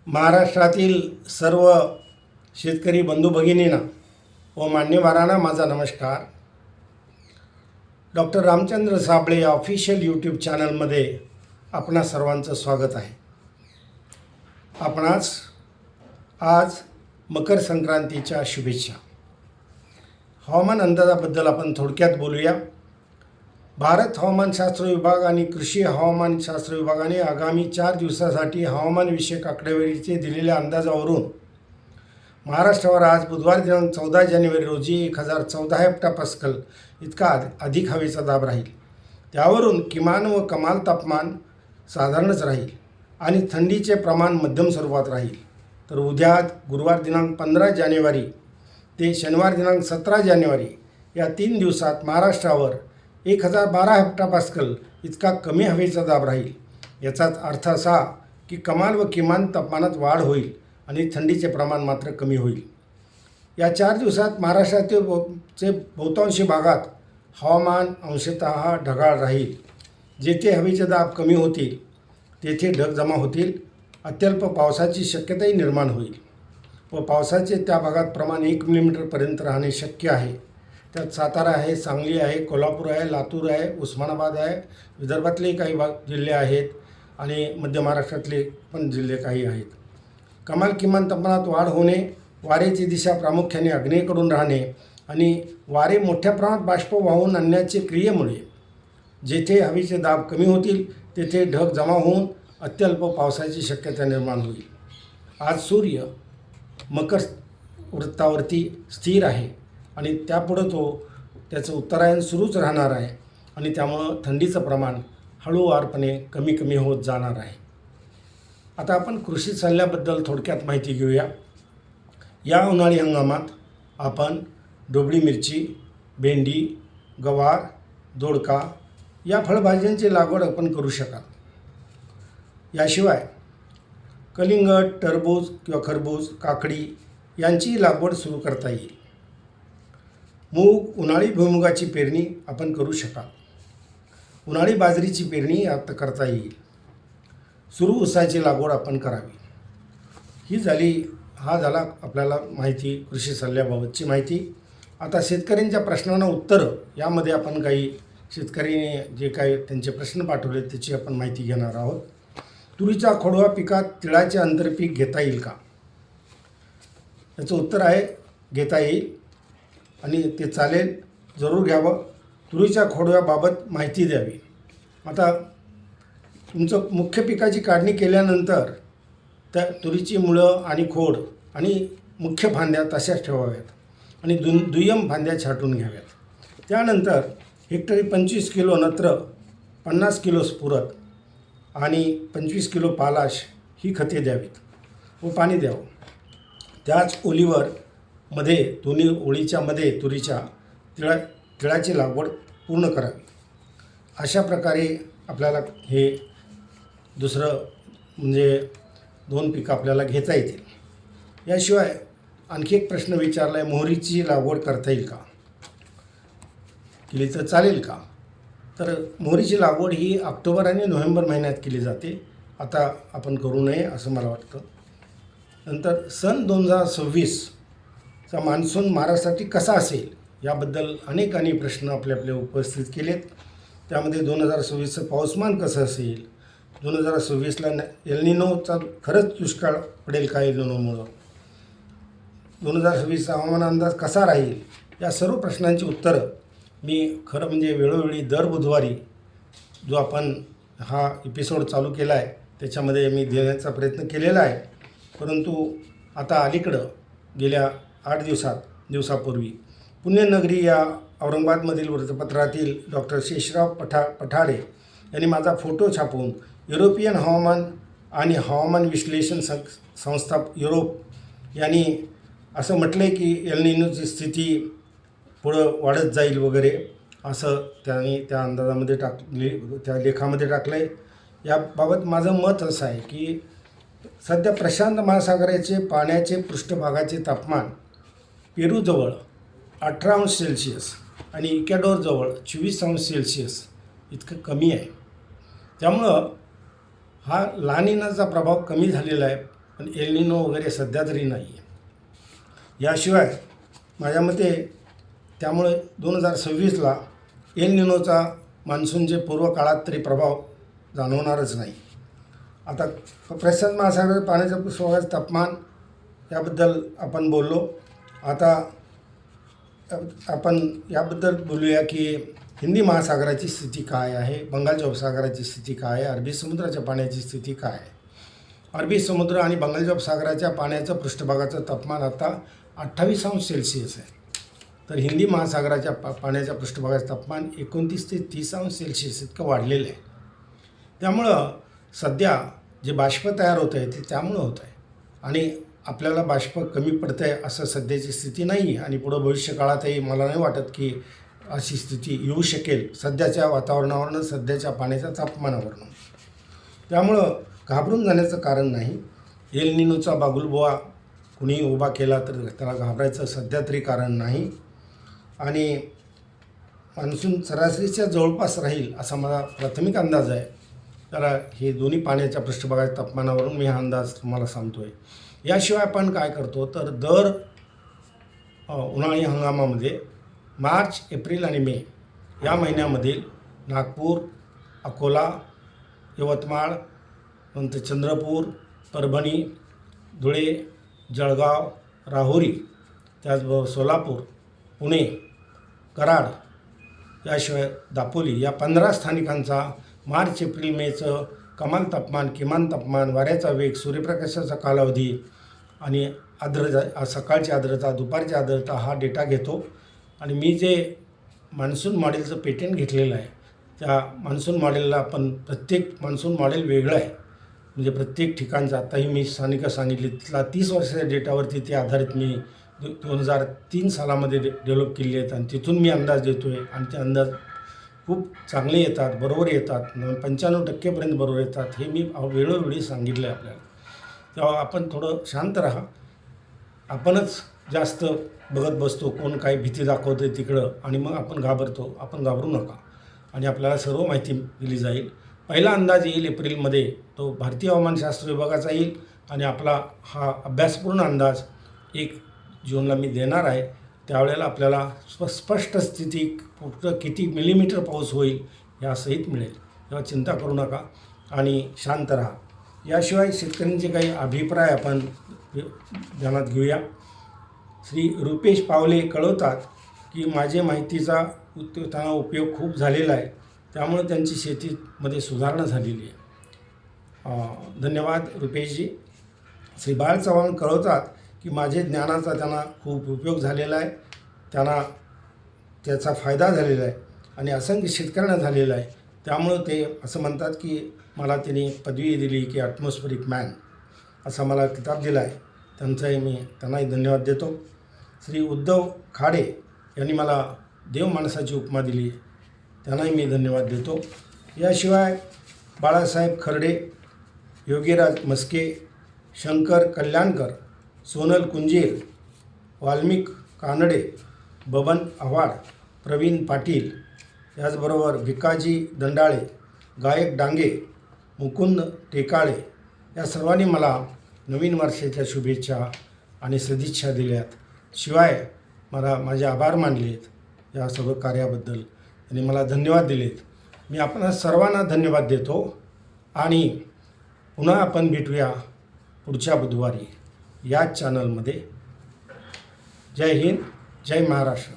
महाराष्ट्रातील सर्व शेतकरी बंधू भगिनींना व मान्यवरांना माझा नमस्कार. Doctor Ramchandra Sable official YouTube चॅनलमध्ये आपणा सर्वांचं स्वागत आहे. आपणास आज मकर संक्रांतीच्या शुभेच्छा. हवामान अंदाजाबद्दल आपण थोडक्यात बोलूया. भारत हवामानशास्त्र विभाग आणि कृषी हवामानशास्त्र विभागाने आगामी 4 दिवसासाठी हवामानविषयक आकडेवारीचे दिलेल्या अंदाजावरून महाराष्ट्रावर आज बुधवार दिनांक 14 जानेवारी रोजी 1014 हेक्टोपास्कल इतका अधिक हवेचा दाब राहील. त्यावरून किमान व कमाल तापमान साधारणच राहील आणि थंडीचे प्रमाण मध्यम स्वरूपात राहील. तर उद्या गुरुवार दिनांक 15 जानेवारी ते शनिवार दिनांक 17 जानेवारी या 3 दिवसात महाराष्ट्रावर 1012 हेक्टोपास्कल इतका कमी हवेचा दाब राहील. याचाच अर्थ असा की कमाल व किमान तापमानात वाढ होईल आणि थंडीचे प्रमाण मात्र कमी होईल. या 4 दिवसात महाराष्ट्रातील बहुतांशी भागात हवामान अंशतः ढगाळ राहील. जेथे हवेचे दाब कमी होतील तेथे ढग जमा होतील. अत्यल्प पावसाची शक्यताही निर्माण होईल व पावसाचे त्या भागात प्रमाण 1 मिलीमीटरपर्यंत राहणे शक्य आहे. त्यात सातारा आहे, सांगली आहे, कोल्हापूर आहे, लातूर आहे, उस्मानाबाद आहे, विदर्भातले काही जिल्हे आहेत आणि मध्य महाराष्ट्रातले पण जिल्हे काही आहेत. कमाल किमान तापमानात वाढ होणे, वाऱ्याची दिशा प्रामुख्याने आग्नेयेकडून राहणे आणि वारे मोठ्या प्रमाणात बाष्प वाहून आणण्याचे क्रियेमुळे जेथे हवेचे दाब कमी होतील तेथे ढग जमा होऊन अत्यल्प पावसाची शक्यता निर्माण होईल. आज सूर्य मकर वृत्तावरती स्थिर आहे आणि त्यापुढं त्याचं उत्तरायण सुरूच राहणार आहे आणि त्यामुळं थंडीचं प्रमाण हळूवारपणे कमी होत जाणार आहे. आता आपण कृषी सल्ल्याबद्दल थोडक्यात माहिती घेऊया. या उन्हाळी हंगामात आपण ढोबळी मिरची, भेंडी, गवार, दोडका या फळभाज्यांची लागवड आपण करू शकाल. याशिवाय कलिंगड, टरबूज किंवा खरबूज, काकडी यांची लागवड सुरू करता येईल. मूग, उन्हाळी भुईमुगाची पेरणी आपण करू शकाल. उन्हाळी बाजरीची पेरणी आता करता येईल. सुरू ऊसाची लागवड आपण करावी. हा झाला आपल्याला माहिती, कृषी सल्ल्याबाबतची माहिती. आता शेतकऱ्यांच्या प्रश्नांना उत्तरं यामध्ये आपण काही शेतकऱ्यांनी जे काही त्यांचे प्रश्न पाठवले त्याची आपण माहिती घेणार आहोत. तुरीच्या खोडवा पिकात तिळाचे आंतरपीक घेता येईल का? याचं उत्तर आहे घेता येईल आणि ते चालेल, जरूर घ्यावं. तुरीच्या खोडव्याबाबत माहिती द्यावी. आता तुमचं मुख्य पिकाची काढणी केल्यानंतर त्या तुरीची मुळं आणि खोड आणि मुख्य फांद्या तशाच ठेवाव्यात आणि दुय्यम फांद्या छाटून घ्याव्यात. त्यानंतर हेक्टरी 25 किलो नत्र, 50 किलो स्फुरद आणि 25 किलो पालाश ही खते द्यावीत व पाणी द्यावं. त्याच ओलीवर दोन्ही ओळीच्या मध्ये तुरीच्या तिळाची लागवड पूर्ण करावी. अशा प्रकारे आपल्याला हे दुसरं म्हणजे 2 पिकं आपल्याला घेता येतील. याशिवाय आणखी एक प्रश्न विचारला आहे, मोहरीची लागवड करता येईल का? केली तर चालेल का? तर मोहरीची लागवड ही ऑक्टोबर आणि नोव्हेंबर महिन्यात केली जाते. आता आपण करू नये असं मला वाटतं. नंतर सन 2026चा मान्सून महाराष्ट्रासाठी कसा असेल याबद्दल अनेकांनी प्रश्न आपले उपस्थित केलेत. त्यामध्ये 2026चं पाऊसमान कसं असेल, 2026ला एल निनोचा खरंच दुष्काळ पडेल का एल निनोमुळं, 2026चा हवामान अंदाज कसा राहील, या सर्व प्रश्नांची उत्तरं मी खरं म्हणजे वेळोवेळी दर बुधवारी जो आपण हा एपिसोड चालू केला आहे त्याच्यामध्ये मी देण्याचा प्रयत्न केलेला आहे. परंतु आता अलीकडं गेल्या 8 दिवसापूर्वी पुण्यनगरी या औरंगाबादमधील वृत्तपत्रातील डॉक्टर शेषराव पठाडे यांनी माझा फोटो छापून युरोपियन हवामान आणि हवामान विश्लेषण संस्था युरोप यांनी असं म्हटलं आहे की एल निनोची स्थिती पुढं वाढत जाईल वगैरे असं त्यांनी त्या अंदाजामध्ये त्या लेखामध्ये टाकलं आहे. याबाबत माझं मत असं आहे की सध्या प्रशांत महासागराचे पाण्याचे पृष्ठभागाचे तापमान पेरूजवळ 18° आणि इक्वेडोरजवळ 24° इतकं कमी आहे. त्यामुळं हा ला निनाचा प्रभाव कमी झालेला आहे. पण एल निनो वगैरे सध्या तरी नाही आहे. याशिवाय माझ्या मते त्यामुळे 2026ला एल निनोचा मान्सूनचे पूर्व काळात तरी प्रभाव जाणवणारच नाही. आता प्रशांत महासागर पाण्याच्या पृष्ठभागाचे तापमान याबद्दल आपण बोललो. आता आपण याबद्दल बोलूया की हिंदी महासागराची स्थिती काय आहे, बंगालच्या उपसागराची स्थिती काय आहे, अरबी समुद्राच्या पाण्याची स्थिती काय आहे. अरबी समुद्र आणि बंगालच्या उपसागराच्या पाण्याचं पृष्ठभागाचं तापमान आता 28°C आहे. तर हिंदी महासागराच्या पाण्याच्या पृष्ठभागाचं तापमान 29 ते 30°C इतकं वाढलेलं आहे. त्यामुळं सध्या जे बाष्प तयार होत आहे ते त्यामुळं होत आहे आणि आपल्याला बाष्प कमी पडतं आहे असं सध्याची स्थिती नाही आहे आणि पुढं भविष्यकाळातही मला नाही वाटत की अशी स्थिती येऊ शकेल सध्याच्या वातावरणावरनं, सध्याच्या पाण्याच्या तापमानावरनं. त्यामुळं घाबरून जाण्याचं कारण नाही. एल निनोचा बागुलबुवा कुणी उभा केला तर त्याला घाबरायचं सध्या तरी कारण नाही आणि मान्सून सरासरीच्या जवळपास राहील असा माझा प्राथमिक अंदाज आहे. त्याला हे दोन्ही पाण्याच्या पृष्ठभागाच्या तापमानावरून मी हा अंदाज तुम्हाला सांगतो आहे. याशिवाय आपण काय करतो तर दर उन्हाळी हंगामामध्ये मार्च, एप्रिल आणि मे या महिन्यामधील नागपूर, अकोला, यवतमाळ, नंतर चंद्रपूर, परभणी, धुळे, जळगाव, राहुरी, त्याचबरोबर सोलापूर, पुणे, कराड, याशिवाय दापोली या 15 स्थानिकांचा मार्च, एप्रिल, मेचं कमाल तापमान, किमान तापमान, वाऱ्याचा वेग, सूर्यप्रकाशाचा कालावधी आणि सकाळची आर्द्रता, दुपारची आर्द्रता हा डेटा घेतो आणि मी जे मान्सून मॉडेलचं पेटंट घेतलेलं आहे त्या मान्सून मॉडेलला आपण प्रत्येक मान्सून मॉडेल वेगळं आहे. म्हणजे प्रत्येक ठिकाणचा आत्ताही मी स्थानिकं सांगितली तिथला 30 वर्षाच्या डेटावरती ते आधारित मी 2003 सालामध्ये डेव्हलप केली आहेत आणि तिथून मी अंदाज देतो आहे आणि ते अंदाज खूप चांगले येतात, बरोबर येतात, 95% बरोबर येतात. हे मी वेळोवेळी सांगितलं आहे आपल्याला. तेव्हा आपण थोडं शांत राहा. आपणच जास्त बघत बसतो कोण काय भीती दाखवतं आहे तिकडं आणि मग आपण घाबरतो. आपण घाबरू नका आणि आपल्याला सर्व माहिती दिली जाईल. पहिला अंदाज येईल एप्रिलमध्ये, तो भारतीय हवामानशास्त्र विभागाचा येईल आणि आपला हा अभ्यासपूर्ण अंदाज 1 जूनला मी देणार आहे. त्यावेळेला आपल्याला स्पष्ट स्थिती कुठं किती मिलीमीटर पाऊस होईल यासहित मिळेल. तेव्हा चिंता करू नका आणि शांत राहा. याशिवाय शेतकऱ्यांचे काही अभिप्राय आपण ध्यानात घेऊया. श्री रुपेश पावले कळवतात की माझे माहितीचा त्यांना उपयोग खूप झालेला आहे, त्यामुळे त्यांची शेतीमध्ये सुधारणा झालेली आहे. धन्यवाद रुपेशजी. श्री बाळ चव्हाण कळवतात की माझे ज्ञानाचा त्यांना खूप उपयोग झालेला आहे, त्यांना त्याचा फायदा झालेला आहे आणि असंख्य शेतकऱ्यांना झालेला आहे. त्यामुळं ते असं म्हणतात की मला त्यांनी पदवी दिली की ॲटमॉस्फरिक मॅन असा मला किताब दिला आहे. त्यांचाही मी त्यांनाही धन्यवाद देतो. श्री उद्धव खाडे यांनी मला देव माणसाची उपमा दिली, त्यांनाही मी धन्यवाद देतो. याशिवाय बाळासाहेब खर्डे, योगीराज मस्के, शंकर कल्याणकर, सोनल कुंजीर, वाल्मिक कानडे, बबन आव्हाड, प्रवीण पाटील, याचबरोबर भिकाजी दंडाळे, गायक डांगे, मुकुंद टेकाळे या सर्वांनी मला नवीन वर्षाच्या शुभेच्छा आणि सदिच्छा दिल्यात. शिवाय मला माझे आभार मानलेत या सर्व कार्याबद्दल आणि मला धन्यवाद दिलेत. मी आपणा सर्वांना धन्यवाद देतो आणि पुन्हा आपण भेटूया पुढच्या बुधवारी याच चॅनलमध्ये. जय हिंद, जय महाराष्ट्र.